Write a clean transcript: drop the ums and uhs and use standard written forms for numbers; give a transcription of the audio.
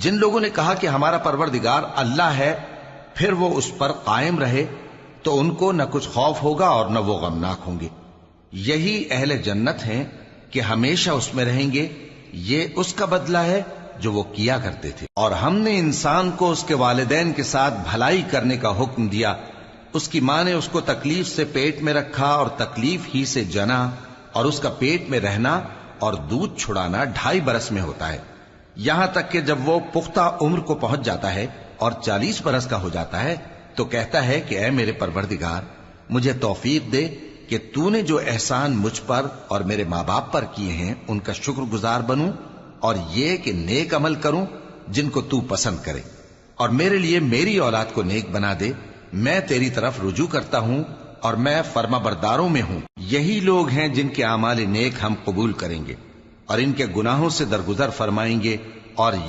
جن لوگوں نے کہا کہ ہمارا پروردگار اللہ ہے پھر وہ اس پر قائم رہے تو ان کو نہ کچھ خوف ہوگا اور نہ وہ غمناک ہوں گے. یہی اہل جنت ہیں کہ ہمیشہ اس میں رہیں گے. یہ اس کا بدلہ ہے جو وہ کیا کرتے تھے. اور ہم نے انسان کو اس کے والدین کے ساتھ بھلائی کرنے کا حکم دیا. اس کی ماں نے اس کو تکلیف سے پیٹ میں رکھا اور تکلیف ہی سے جنا، اور اس کا پیٹ میں رہنا اور دودھ چھڑانا 2.5 برس میں ہوتا ہے، یہاں تک کہ جب وہ پختہ عمر کو پہنچ جاتا ہے اور 40 برس کا ہو جاتا ہے تو کہتا ہے کہ اے میرے پروردگار، مجھے توفیق دے کہ تو نے جو احسان مجھ پر اور میرے ماں باپ پر کیے ہیں ان کا شکر گزار بنوں، اور یہ کہ نیک عمل کروں جن کو تو پسند کرے، اور میرے لیے میری اولاد کو نیک بنا دے. میں تیری طرف رجوع کرتا ہوں اور میں فرما برداروں میں ہوں. یہی لوگ ہیں جن کے اعمال نیک ہم قبول کریں گے اور ان کے گناہوں سے درگزر فرمائیں گے. اور